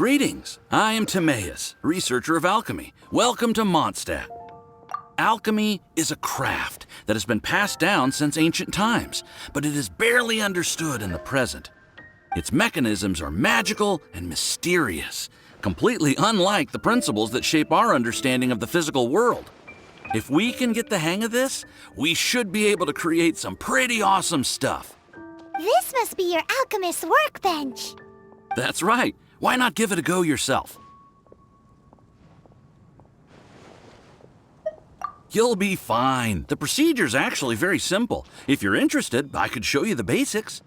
Greetings, I am Timaeus, researcher of alchemy. Welcome to Mondstadt. Alchemy is a craft that has been passed down since ancient times, but it is barely understood in the present. Its mechanisms are magical and mysterious, completely unlike the principles that shape our understanding of the physical world. If we can get the hang of this, we should be able to create some pretty awesome stuff. This must be your alchemist's workbench. That's right. Why not give it a go yourself? You'll be fine. The procedure's actually very simple. If you're interested, I could show you the basics.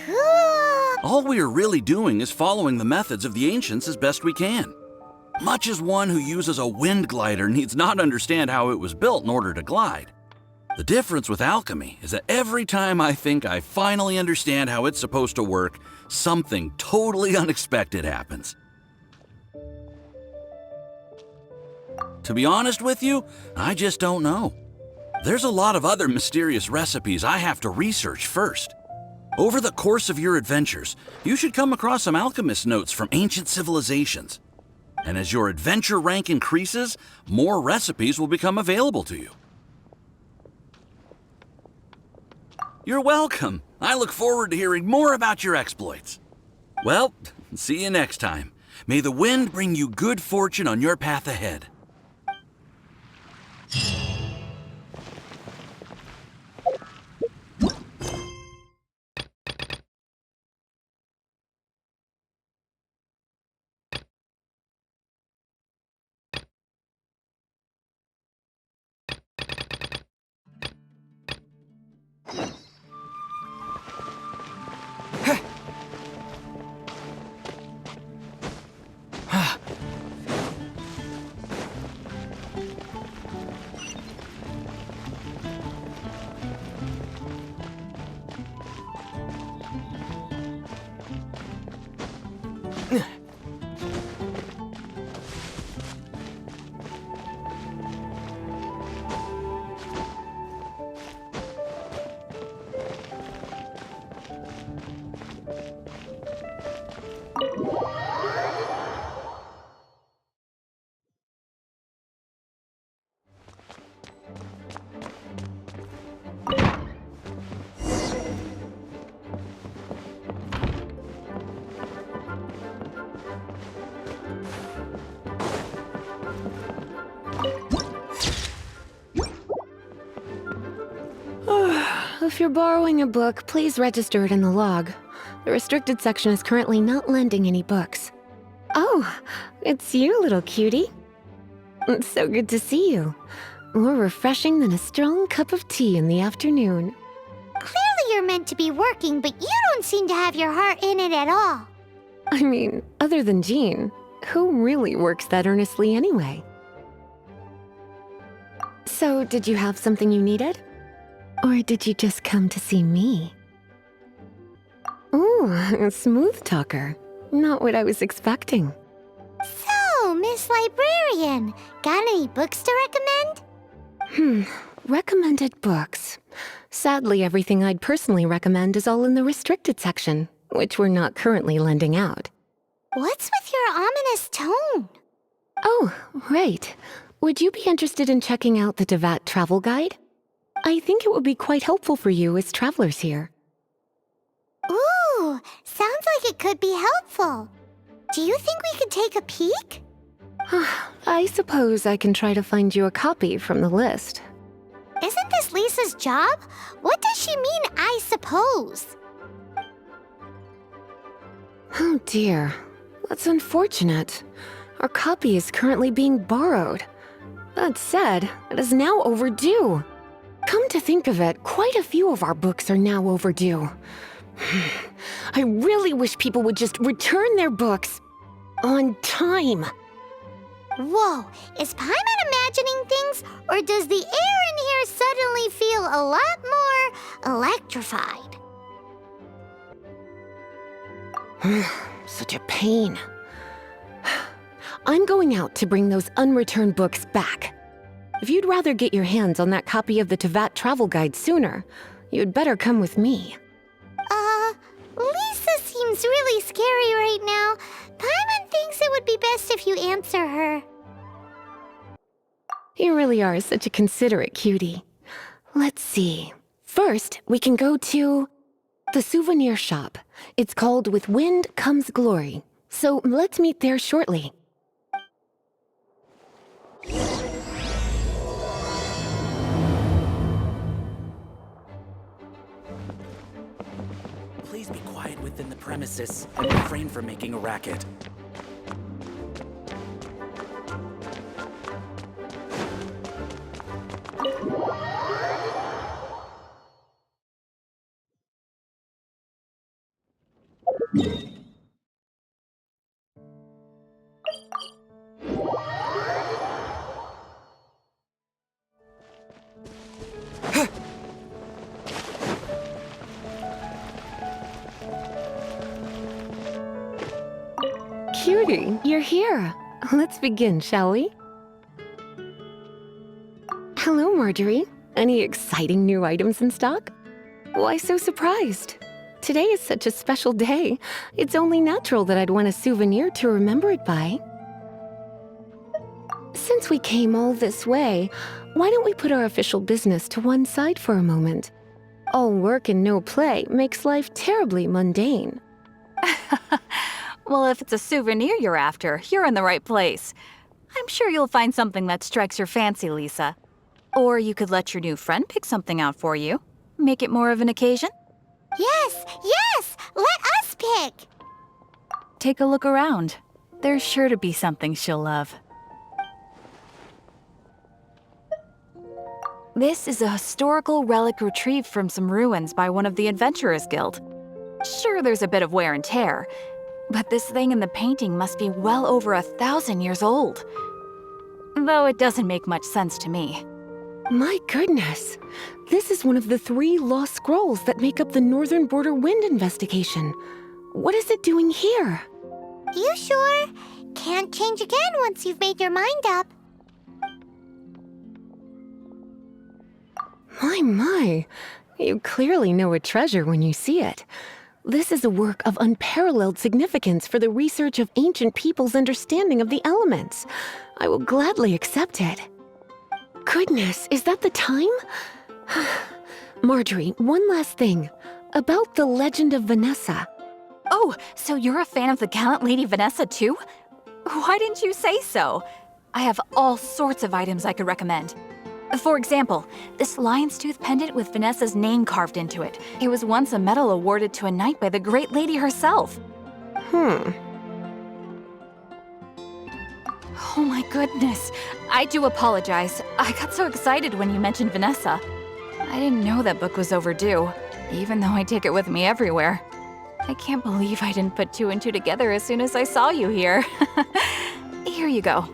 Cool! All we are really doing is following the methods of the ancients as best we can. Much as one who uses a wind glider needs not understand how it was built in order to glide. The difference with alchemy is that every time I think I finally understand how it's supposed to work, something totally unexpected happens. To be honest with you, I just don't know. There's a lot of other mysterious recipes I have to research first. Over the course of your adventures, you should come across some alchemist notes from ancient civilizations. And as your adventure rank increases, more recipes will become available to you. You're welcome. I look forward to hearing more about your exploits. Well, see you next time. May the wind bring you good fortune on your path ahead. If you're borrowing a book, please register it in the log. The restricted section is currently not lending any books. Oh, it's you, little cutie. It's so good to see you. More refreshing than a strong cup of tea in the afternoon. Clearly you're meant to be working, but you don't seem to have your heart in it at all. I mean, other than Jean, who really works that earnestly anyway? So, did you have something you needed? Or did you just come to see me? Ooh, a smooth talker. Not what I was expecting. So, Miss Librarian, got any books to recommend? Recommended books. Sadly, everything I'd personally recommend is all in the restricted section, which we're not currently lending out. What's with your ominous tone? Oh, right. Would you be interested in checking out the Devat travel guide? I think it would be quite helpful for you as travelers here. Ooh, sounds like it could be helpful. Do you think we could take a peek? I suppose I can try to find you a copy from the list. Isn't this Lisa's job? What does she mean, I suppose? Oh dear, that's unfortunate. Our copy is currently being borrowed. That said, it is now overdue. Come to think of it, quite a few of our books are now overdue. I really wish people would just return their books on time. Whoa, is Paimon imagining things, or does the air in here suddenly feel a lot more electrified? Such a pain. I'm going out to bring those unreturned books back. If you'd rather get your hands on that copy of the Tevat travel guide sooner, you'd better come with me. Lisa seems really scary right now. Paimon thinks it would be best if you answer her. You really are such a considerate cutie. Let's see. First, we can go to the souvenir shop. It's called With Wind Comes Glory. So let's meet there shortly. Please be quiet within the premises and refrain from making a racket. Cutie, you're here. Let's begin, shall we? Hello, Marjorie. Any exciting new items in stock? Why so surprised? Today is such a special day. It's only natural that I'd want a souvenir to remember it by. Since we came all this way, why don't we put our official business to one side for a moment? All work and no play makes life terribly mundane. Well, if it's a souvenir you're after, you're in the right place. I'm sure you'll find something that strikes your fancy, Lisa. Or you could let your new friend pick something out for you. Make it more of an occasion. Yes, yes! Let us pick! Take a look around. There's sure to be something she'll love. This is a historical relic retrieved from some ruins by one of the Adventurers Guild. Sure, there's a bit of wear and tear, but this thing in the painting must be well over 1,000 years old. Though it doesn't make much sense to me. My goodness, this is one of the 3 lost scrolls that make up the Northern Border Wind investigation. What is it doing here? You sure? Can't change again once you've made your mind up. My, you clearly know a treasure when you see it. This is a work of unparalleled significance for the research of ancient people's understanding of the elements. I will gladly accept it. Goodness, is that the time? Marjorie, one last thing. About the legend of Vanessa. Oh, so you're a fan of the gallant Lady Vanessa too? Why didn't you say so? I have all sorts of items I could recommend. For example, this lion's tooth pendant with Vanessa's name carved into it. It was once a medal awarded to a knight by the great lady herself. Hmm. Oh my goodness. I do apologize. I got so excited when you mentioned Vanessa. I didn't know that book was overdue, even though I take it with me everywhere. I can't believe I didn't put 2 and 2 together as soon as I saw you here. Here you go.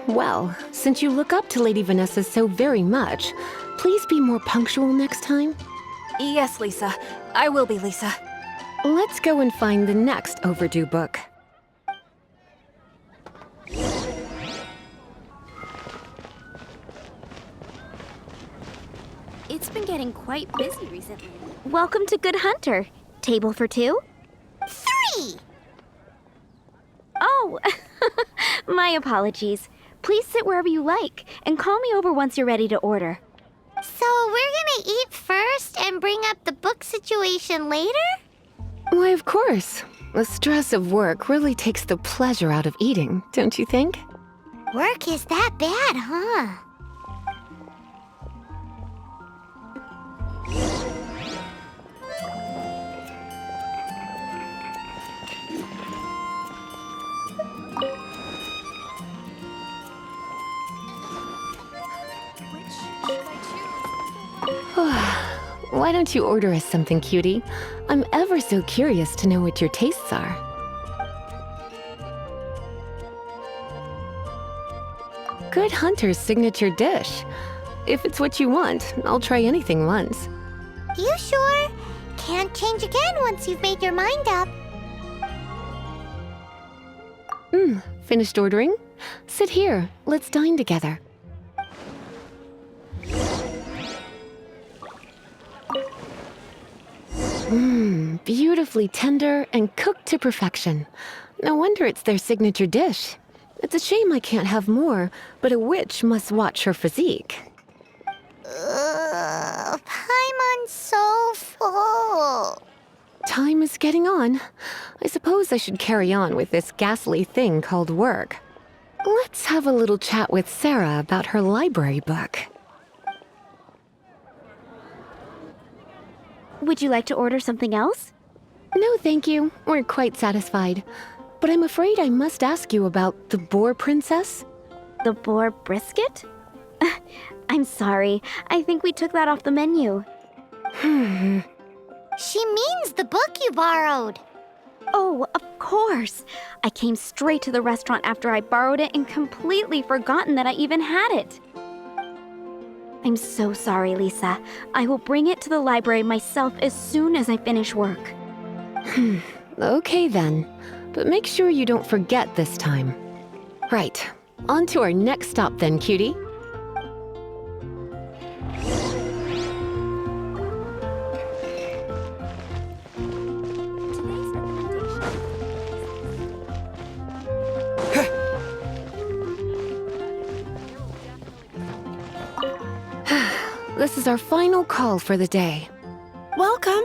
Well, since you look up to Lady Vanessa so very much, please be more punctual next time. Yes, Lisa. I will be, Lisa. Let's go and find the next overdue book. It's been getting quite busy recently. Welcome to Good Hunter. Table for 2? 3! Oh, my apologies. Please sit wherever you like, and call me over once you're ready to order. So we're gonna eat first and bring up the book situation later? Why, of course. The stress of work really takes the pleasure out of eating, don't you think? Work is that bad, huh? Why don't you order us something, cutie? I'm ever so curious to know what your tastes are. Good Hunter's signature dish. If it's what you want, I'll try anything once. You sure? Can't change again once you've made your mind up. Finished ordering? Sit here. Let's dine together. Beautifully tender and cooked to perfection. No wonder it's their signature dish. It's a shame I can't have more, but a witch must watch her physique. Paimon's so full. Time is getting on. I suppose I should carry on with this ghastly thing called work. Let's have a little chat with Sarah about her library book. Would you like to order something else? No, thank you. We're quite satisfied. But I'm afraid I must ask you about the Boar Princess. The boar brisket? I'm sorry. I think we took that off the menu. She means the book you borrowed. Oh, of course. I came straight to the restaurant after I borrowed it and completely forgotten that I even had it. I'm so sorry, Lisa. I will bring it to the library myself as soon as I finish work. Okay then. But make sure you don't forget this time. Right. On to our next stop then, cutie. This is our final call for the day. Welcome.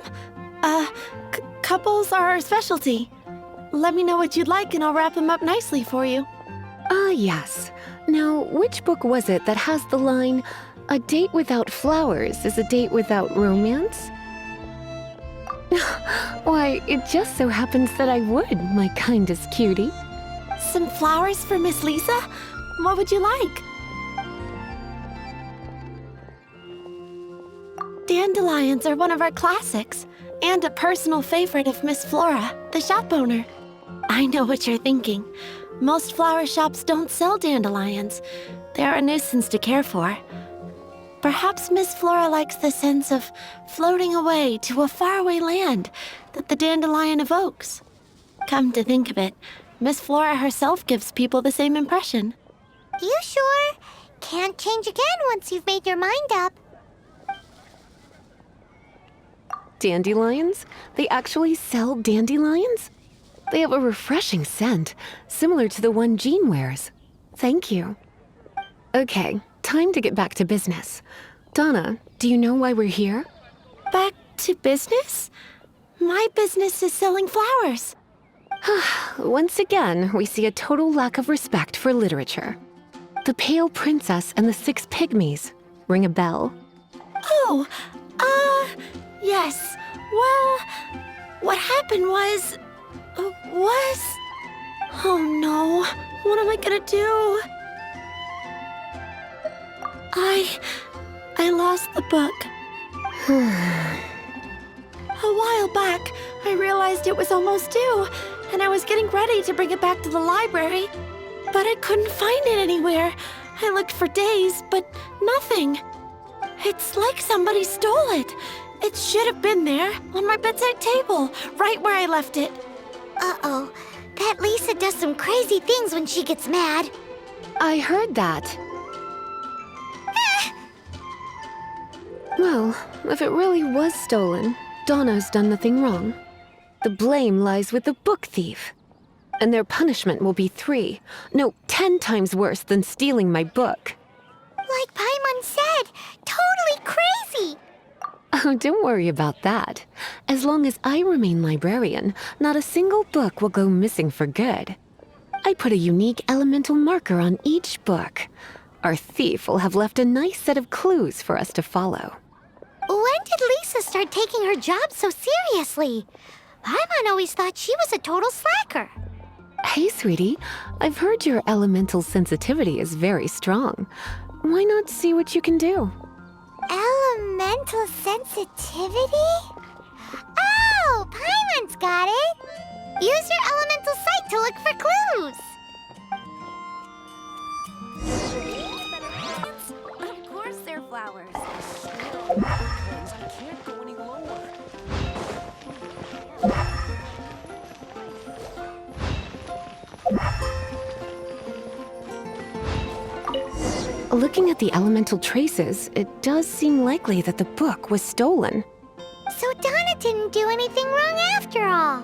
Couples are our specialty. Let me know what you'd like and I'll wrap them up nicely for you. Ah, yes. Now, which book was it that has the line, "A date without flowers is a date without romance"? Why, it just so happens that I would, my kindest cutie. Some flowers for Miss Lisa? What would you like? Dandelions are one of our classics, and a personal favorite of Miss Flora, the shop owner. I know what you're thinking. Most flower shops don't sell dandelions. They're a nuisance to care for. Perhaps Miss Flora likes the sense of floating away to a faraway land that the dandelion evokes. Come to think of it, Miss Flora herself gives people the same impression. You sure? Can't change again once you've made your mind up. Dandelions? They actually sell dandelions? They have a refreshing scent, similar to the one Jean wears. Thank you. Okay, time to get back to business. Donna, do you know why we're here? Back to business? My business is selling flowers. Once again, we see a total lack of respect for literature. The Pale Princess and the Six Pygmies. Ring a bell? Oh, yes. Well, what happened was... Oh no, what am I gonna do? I lost the book. A while back, I realized it was almost due, and I was getting ready to bring it back to the library. But I couldn't find it anywhere. I looked for days, but nothing. It's like somebody stole it. It should have been there, on my bedside table, right where I left it. Uh-oh. That Lisa does some crazy things when she gets mad. I heard that. Well, if it really was stolen, Donna's done nothing wrong. The blame lies with the book thief. And their punishment will be 10 times worse than stealing my book. Like Paimon said, totally crazy. Oh, don't worry about that. As long as I remain librarian, not a single book will go missing for good. I put a unique elemental marker on each book. Our thief will have left a nice set of clues for us to follow. When did Lisa start taking her job so seriously? Paimon always thought she was a total slacker. Hey, sweetie, I've heard your elemental sensitivity is very strong. Why not see what you can do? Elemental sensitivity? Oh, Paimon's got it! Use your elemental sight to look for clues! Of course they're flowers. I can't go any lower. Looking at the elemental traces, it does seem likely that the book was stolen. So Donna didn't do anything wrong after all.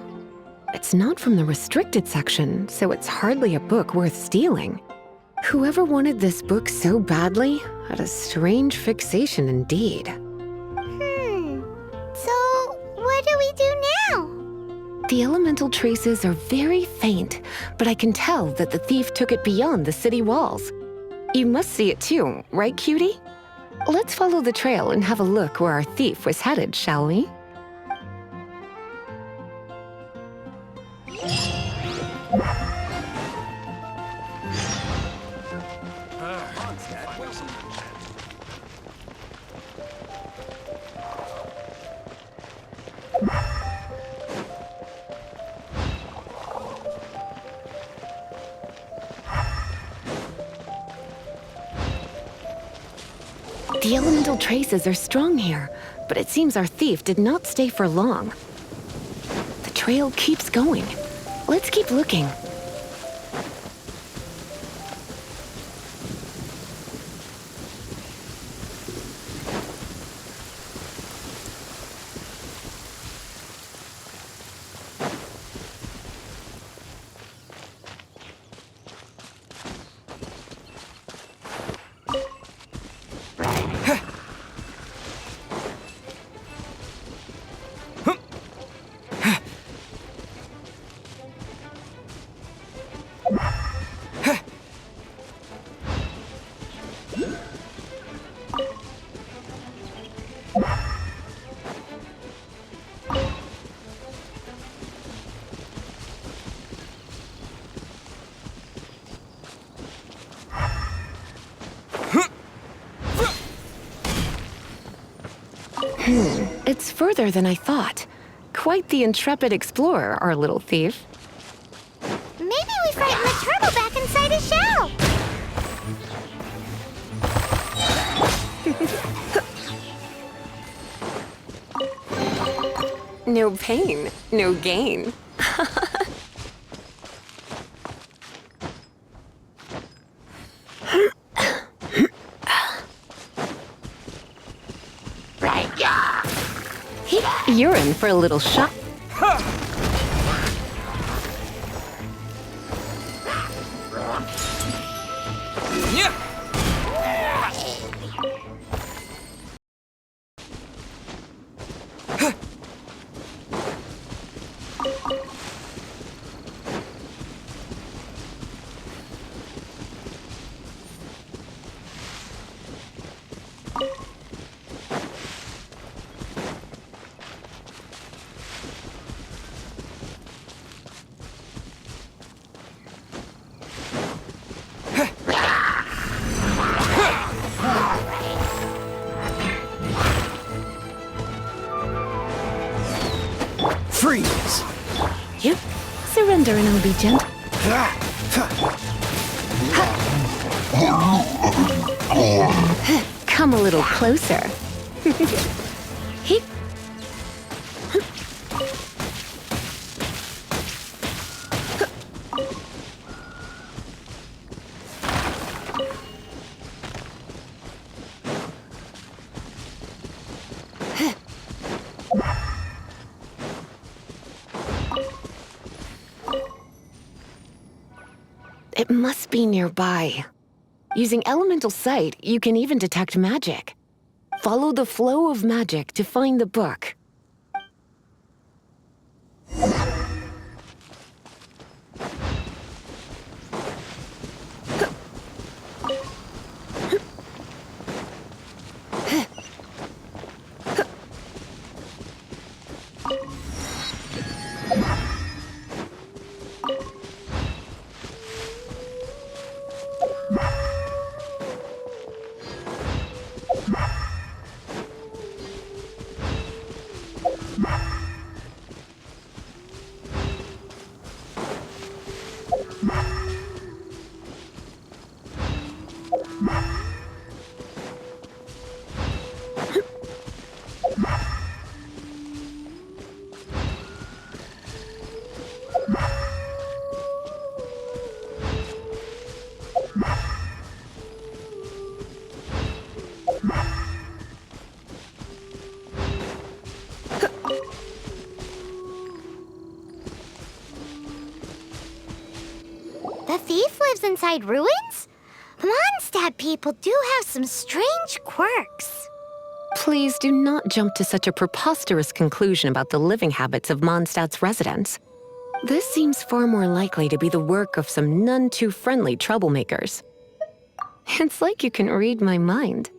It's not from the restricted section, so it's hardly a book worth stealing. Whoever wanted this book so badly had a strange fixation indeed. So what do we do now? The elemental traces are very faint, but I can tell that the thief took it beyond the city walls. You must see it too, right, cutie? Let's follow the trail and have a look where our thief was headed, shall we? The elemental traces are strong here, but it seems our thief did not stay for long. The trail keeps going. Let's keep looking. It's further than I thought. Quite the intrepid explorer, our little thief. Maybe we frightened the turtle back inside his shell! No pain, no gain. You're in for a little shock. Freeze! Yep. Surrender and I'll be gentle. Come a little closer. Heep. It must be nearby. Using elemental sight, you can even detect magic. Follow the flow of magic to find the book. The thief lives inside ruins? Mondstadt people do have some strange quirks. Please do not jump to such a preposterous conclusion about the living habits of Mondstadt's residents. This seems far more likely to be the work of some none-too-friendly troublemakers. It's like you can read my mind.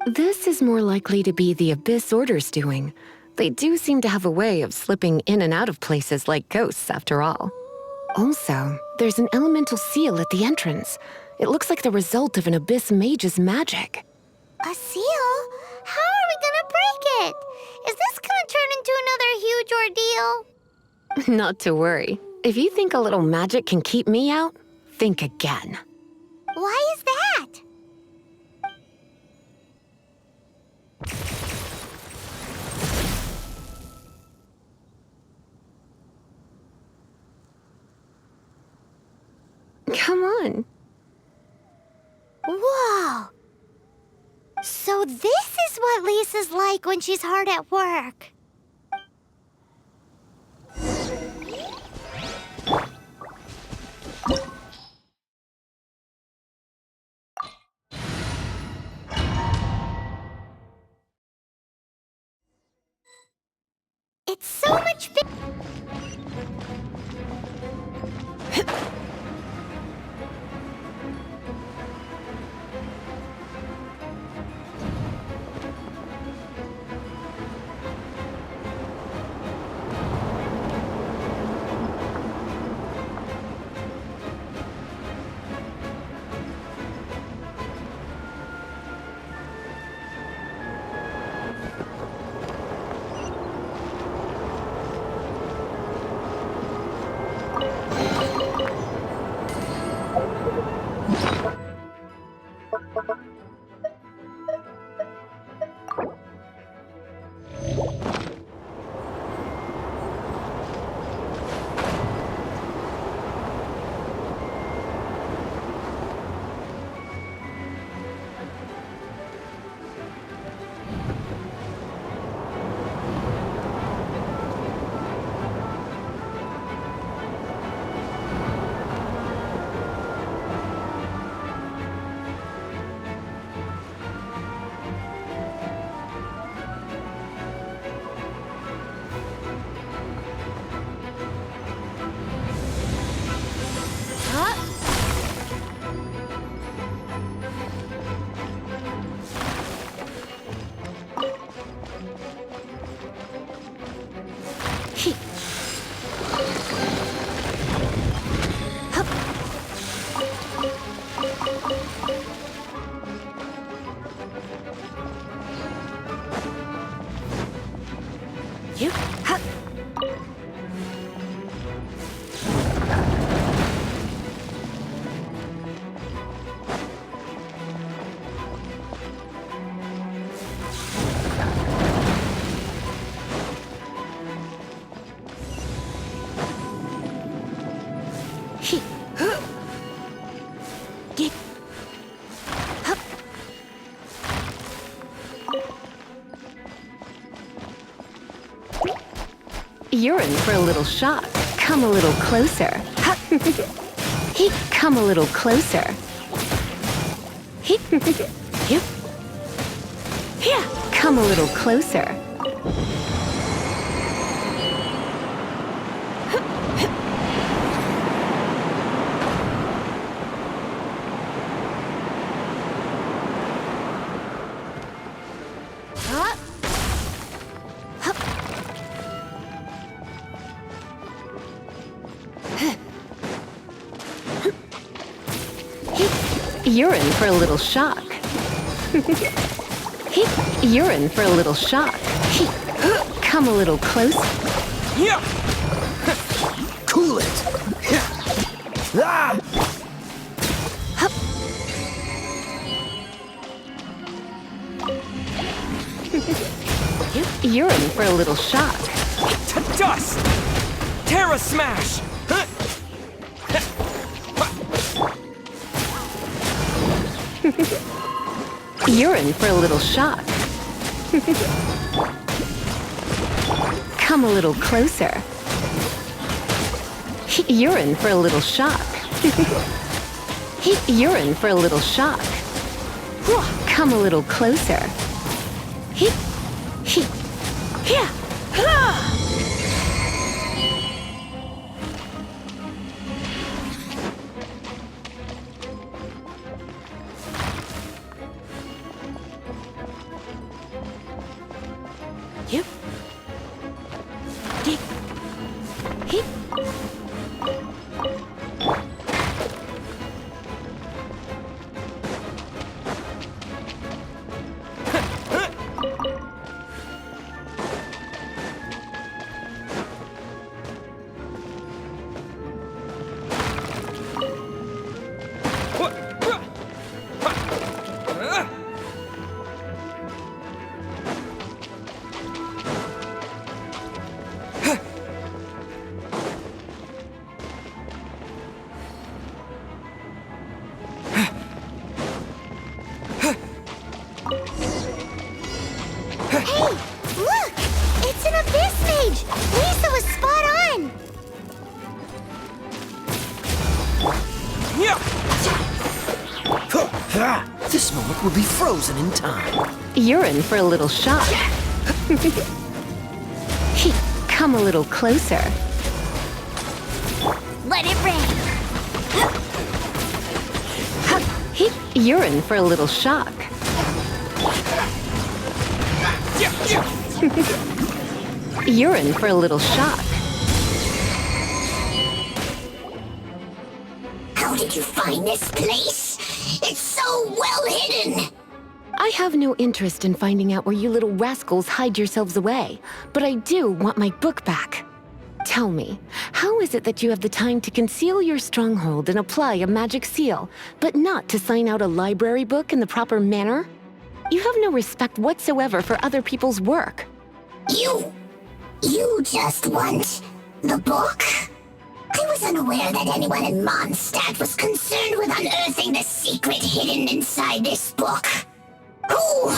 This is more likely to be the Abyss Order's doing. They do seem to have a way of slipping in and out of places like ghosts, after all. Also, there's an elemental seal at the entrance. It looks like the result of an Abyss mage's magic. A seal? How are we gonna break it? Is this gonna turn into another huge ordeal? Not to worry. If you think a little magic can keep me out, think again. Why is that? Come on. Whoa! So this is what Lisa's like when she's hard at work. It's so much bigger. You're in for a little shock. Come a little closer. Come a little closer. Come a little closer. You're in for a little shock. You're in for a little shock. Come a little closer. Yeah. Cool it. Ah. You're in for a little shock. To dust. Terra smash. You're in for a little shock. Come a little closer. You're in for a little shock. You're in for a little shock. Come a little closer. Yep. Dig. Hip. Hey, look! It's an abyss mage! Lisa was spot on! This moment will be frozen in time. You're in for a little shock. Come a little closer. Let it rain! You're in for a little shock. You're in for a little shock. How did you find this place? It's so well hidden! I have no interest in finding out where you little rascals hide yourselves away, but I do want my book back. Tell me, how is it that you have the time to conceal your stronghold and apply a magic seal, but not to sign out a library book in the proper manner? You have no respect whatsoever for other people's work. You just want the book? I was unaware that anyone in Mondstadt was concerned with unearthing the secret hidden inside this book. Who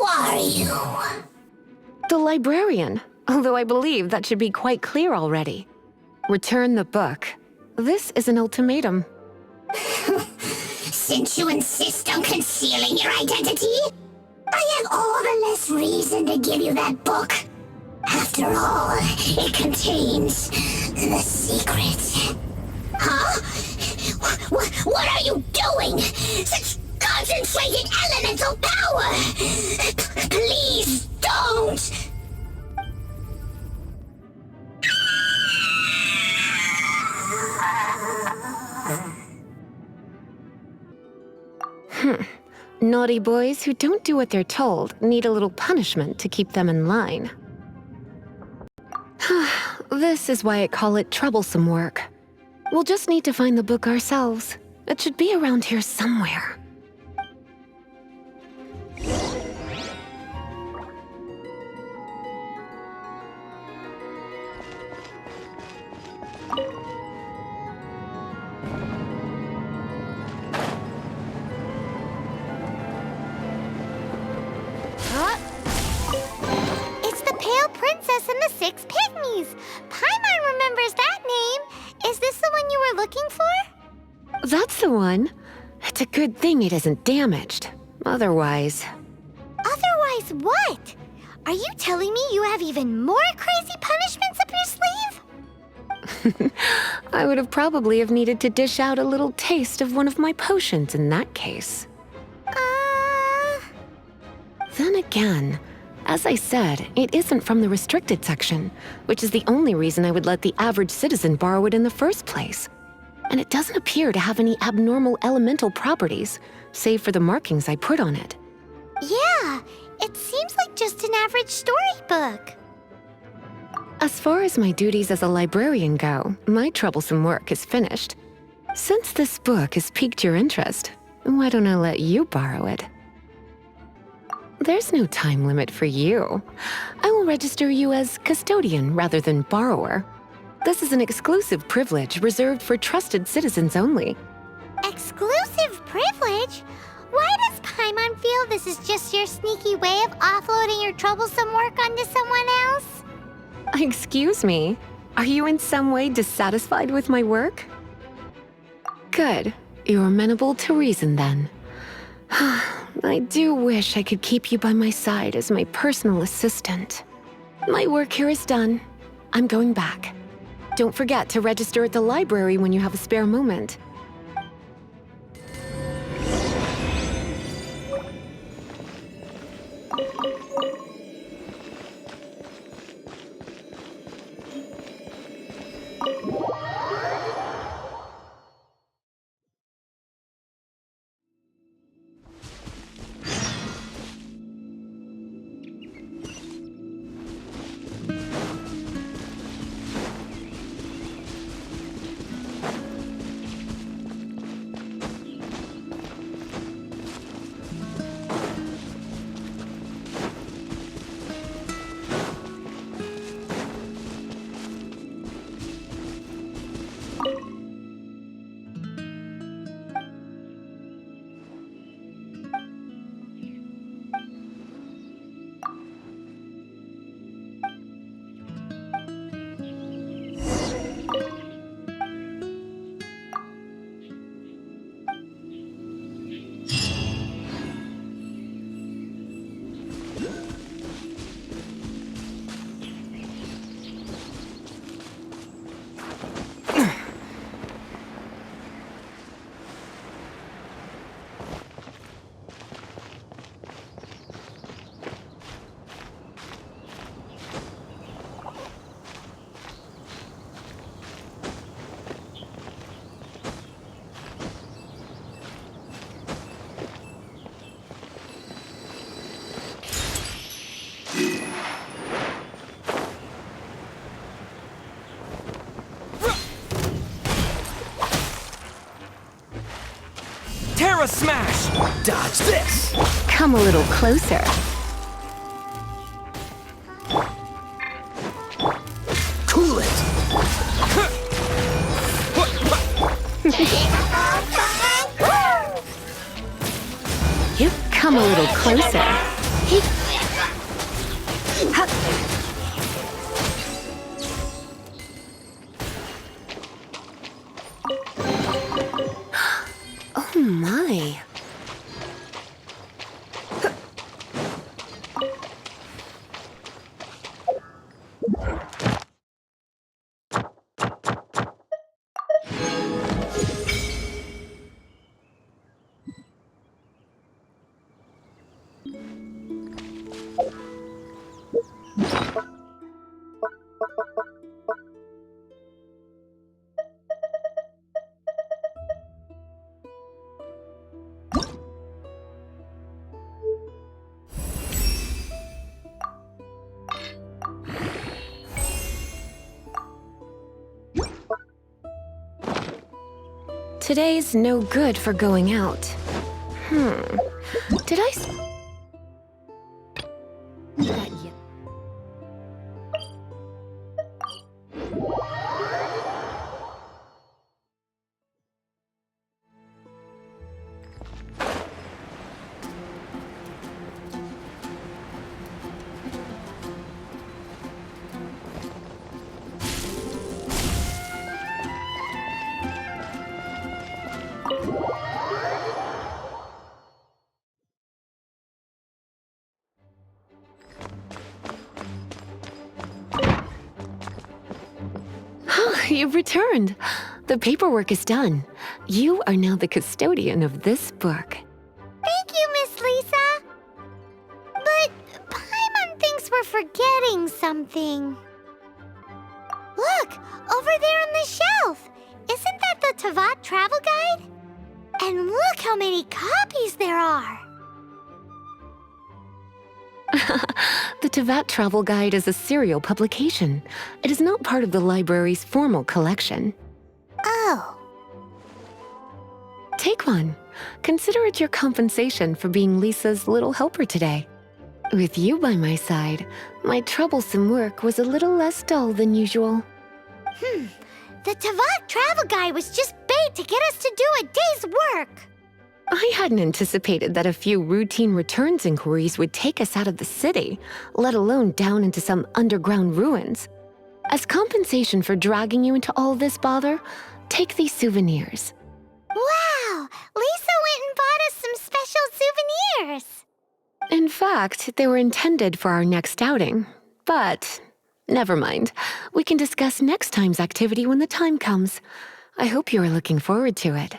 are you? The librarian, although I believe that should be quite clear already. Return the book. This is an ultimatum. Since you insist on concealing your identity, I have all the less reason to give you that book. After all, it contains the secret. Huh? What are you doing? Such concentrated elemental power! Please don't! Naughty boys who don't do what they're told need a little punishment to keep them in line. This is why I call it troublesome work. We'll just need to find the book ourselves. It should be around here somewhere. It's the Pale Princess and the Six Pygmies! Paimon remembers that name! Is this the one you were looking for? That's the one. It's a good thing it isn't damaged. Otherwise... Otherwise what? Are you telling me you have even more crazy punishments up your sleeve? I would have probably have needed to dish out a little taste of one of my potions in that case. Then again, as I said, it isn't from the restricted section, which is the only reason I would let the average citizen borrow it in the first place. And it doesn't appear to have any abnormal elemental properties, save for the markings I put on it. Yeah, it seems like just an average storybook. As far as my duties as a librarian go, my troublesome work is finished. Since this book has piqued your interest, why don't I let you borrow it? There's no time limit for you. I will register you as custodian rather than borrower. This is an exclusive privilege reserved for trusted citizens only. Exclusive privilege? Why does Paimon feel this is just your sneaky way of offloading your troublesome work onto someone else? Excuse me, are you in some way dissatisfied with my work? Good. You're amenable to reason then. I do wish I could keep you by my side as my personal assistant. My work here is done. I'm going back. Don't forget to register at the library when you have a spare moment. Terra Smash! Dodge this! Come a little closer. Cool it! You come a little closer. Oh my. Today's no good for going out. Did I... Not yet. You've returned. The paperwork is done. You are now the custodian of this book. Thank you, Miss Lisa. But Paimon thinks we're forgetting something. Look, over there on the shelf. Isn't that the Tavat travel guide? And look how many copies there are. The Tavat Travel Guide is a serial publication. It is not part of the library's formal collection. Oh. Take one. Consider it your compensation for being Lisa's little helper today. With you by my side, my troublesome work was a little less dull than usual. The Tavat travel guide was just bait to get us to do a day's work. I hadn't anticipated that a few routine returns inquiries would take us out of the city, let alone down into some underground ruins. As compensation for dragging you into all this bother, take these souvenirs. course. In fact, they were intended for our next outing. But never mind. We can discuss next time's activity when the time comes. I hope you are looking forward to it.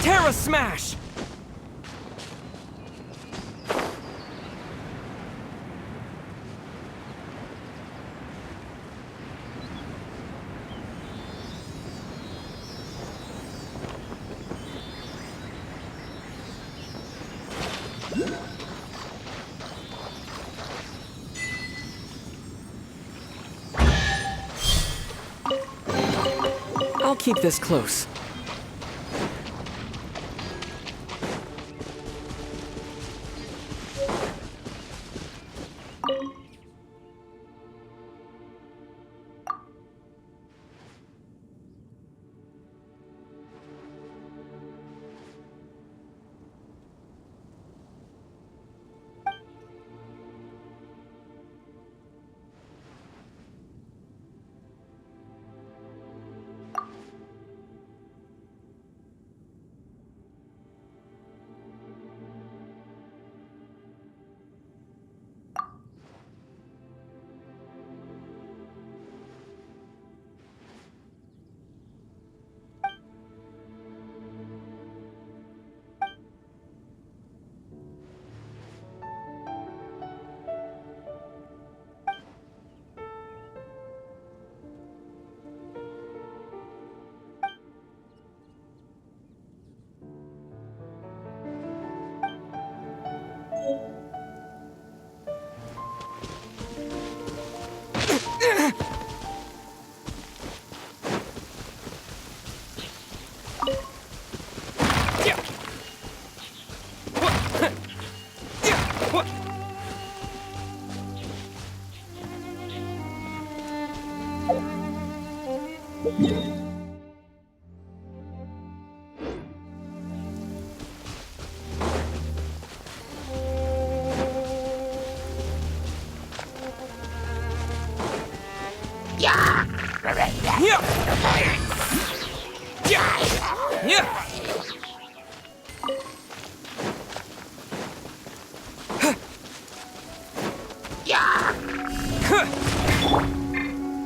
Terra Smash! I'll keep this close.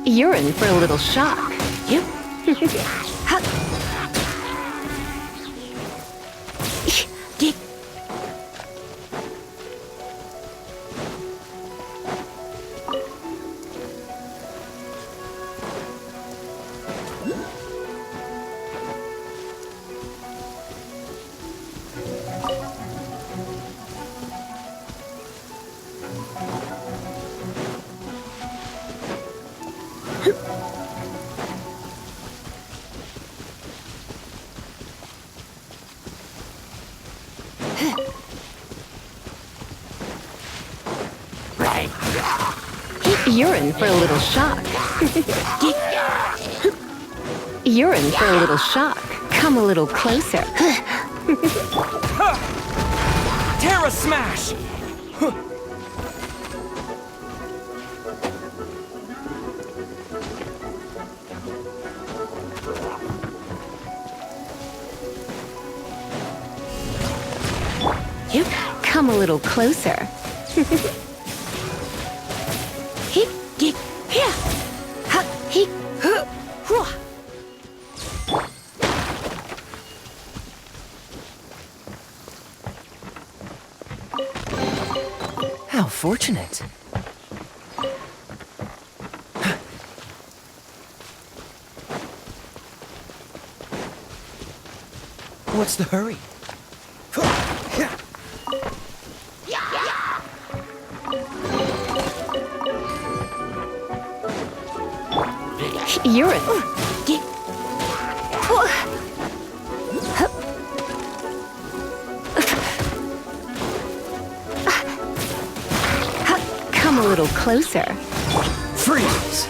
You're in for a little shock. You? You're in for a little shock. You're in for a little shock. Come a little closer. Terra Smash! You come a little closer. How fortunate. What's the hurry? You're in. Come a little closer. Freeze!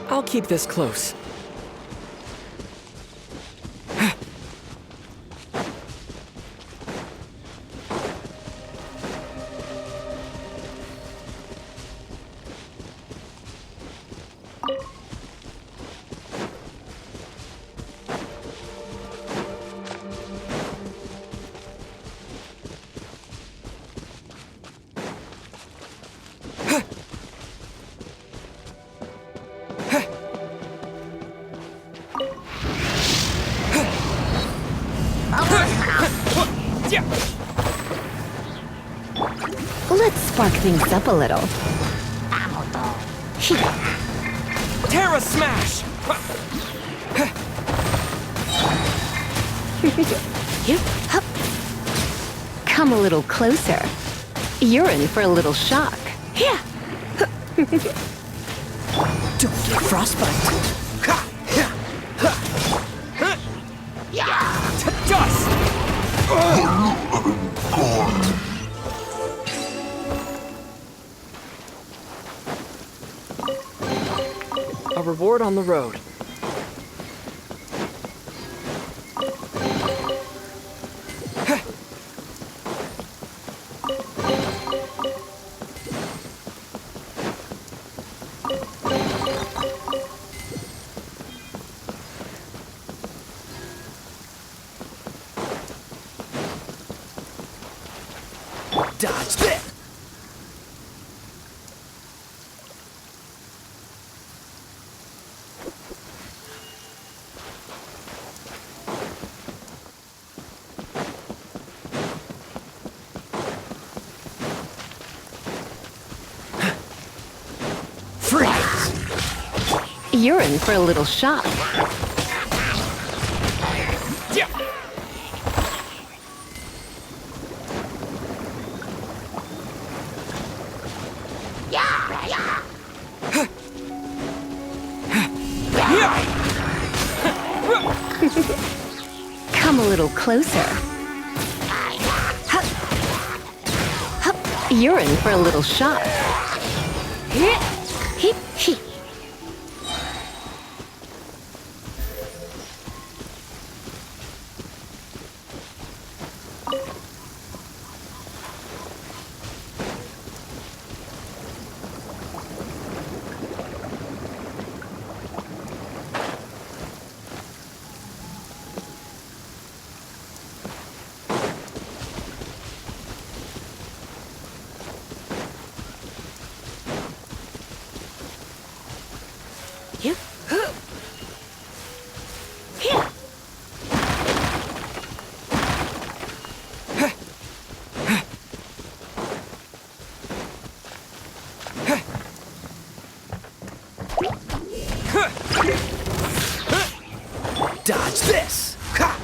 I'll keep this close. Let's spark things up a little. Terra Smash! Come a little closer. You're in for a little shock. Don't get frostbite. To dust! A reward on the road. Dodge this! You're in for a little shock. Come a little closer. You're in for a little shock. Dodge this! Ha!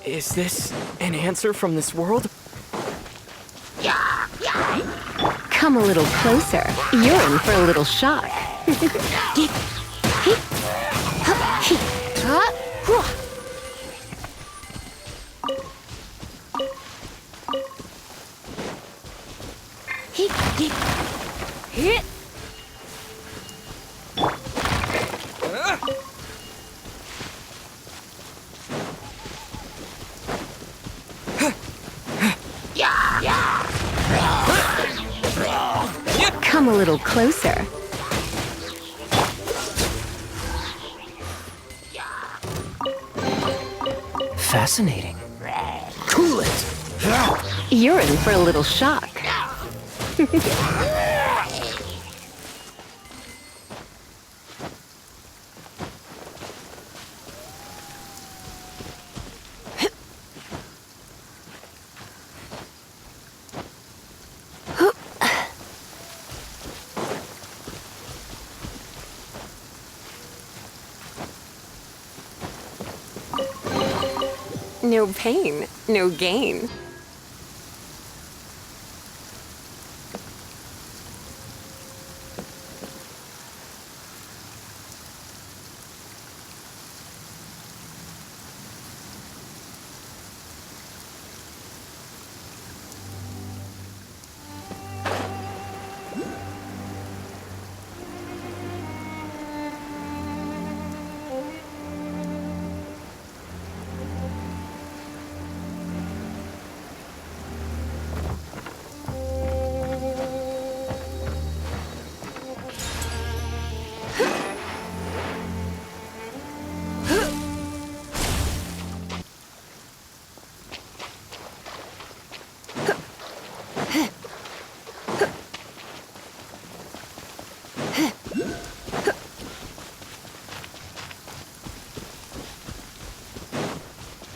Is this an answer from this world? Come a little closer. You're in for a little shock. Come a little closer. Fascinating. Cool it! You're in for a little shock. No pain, no gain.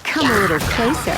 Come a little closer.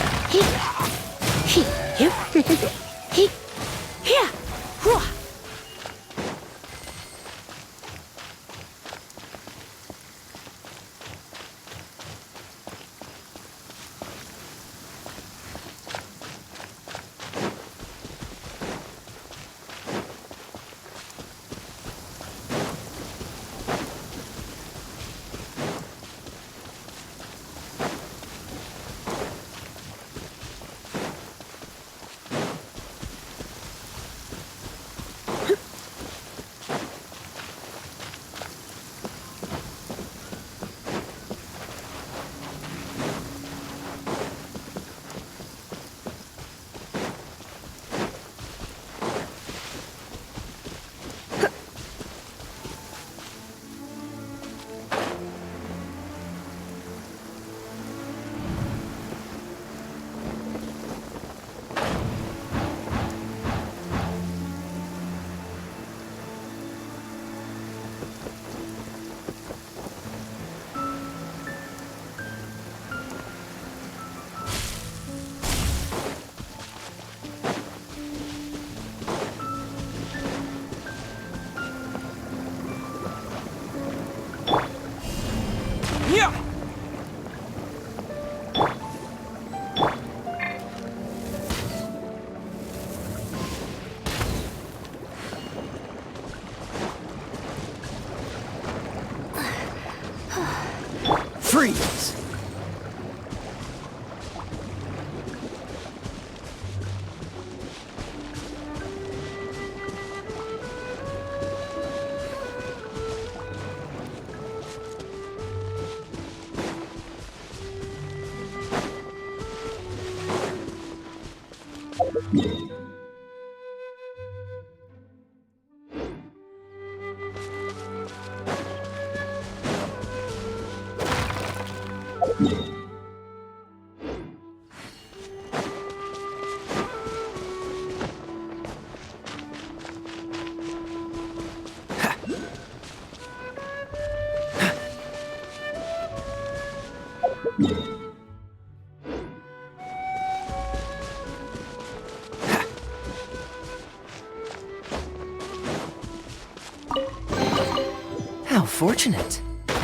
How fortunate.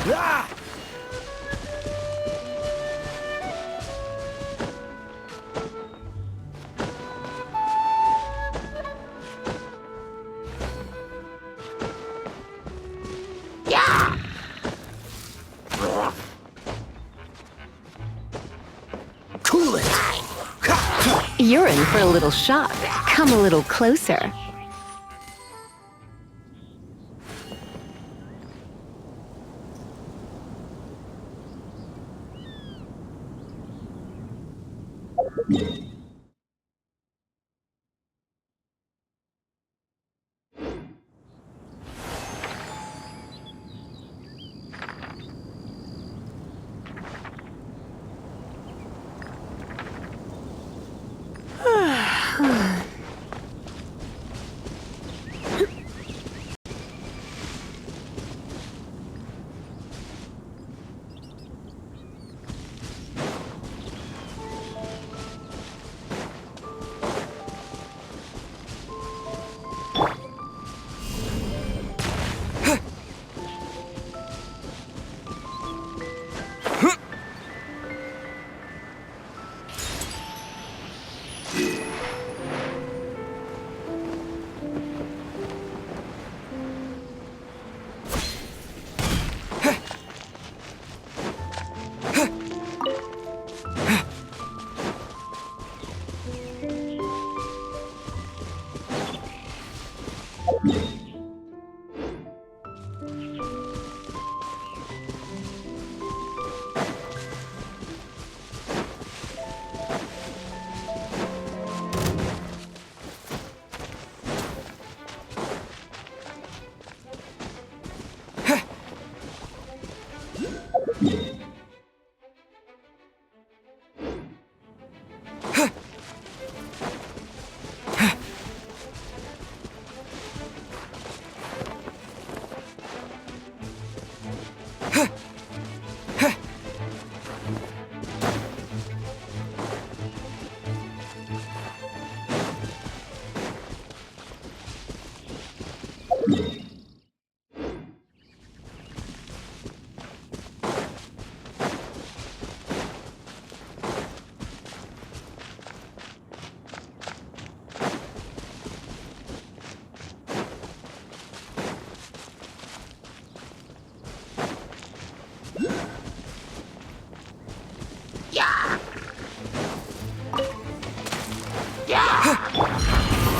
Ah! Cool it! You're in for a little shock. Come a little closer.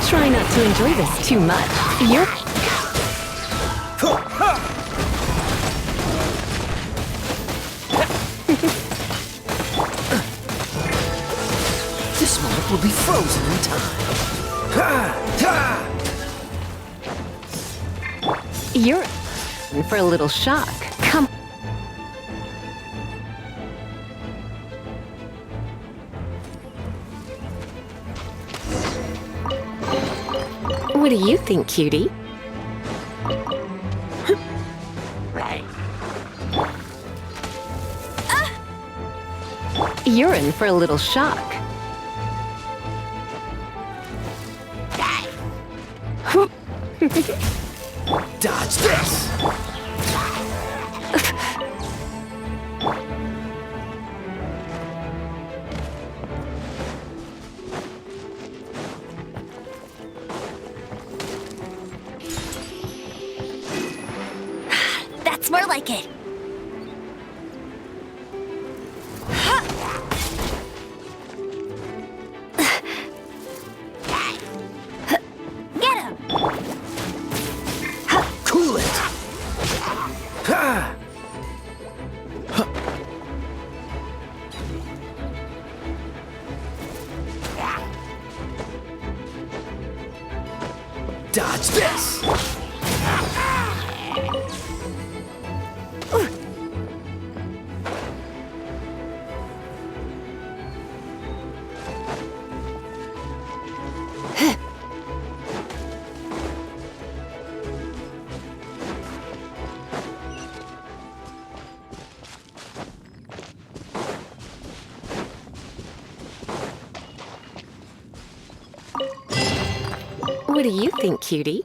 Try not to enjoy this too much. You're... This moment will be frozen in time. You're in for a little shock. Come... What do you think, cutie? You're in for a little shock. Dodge this! That's more like it. Get him! Cool it! Ha! Dodge this! What do you think, cutie?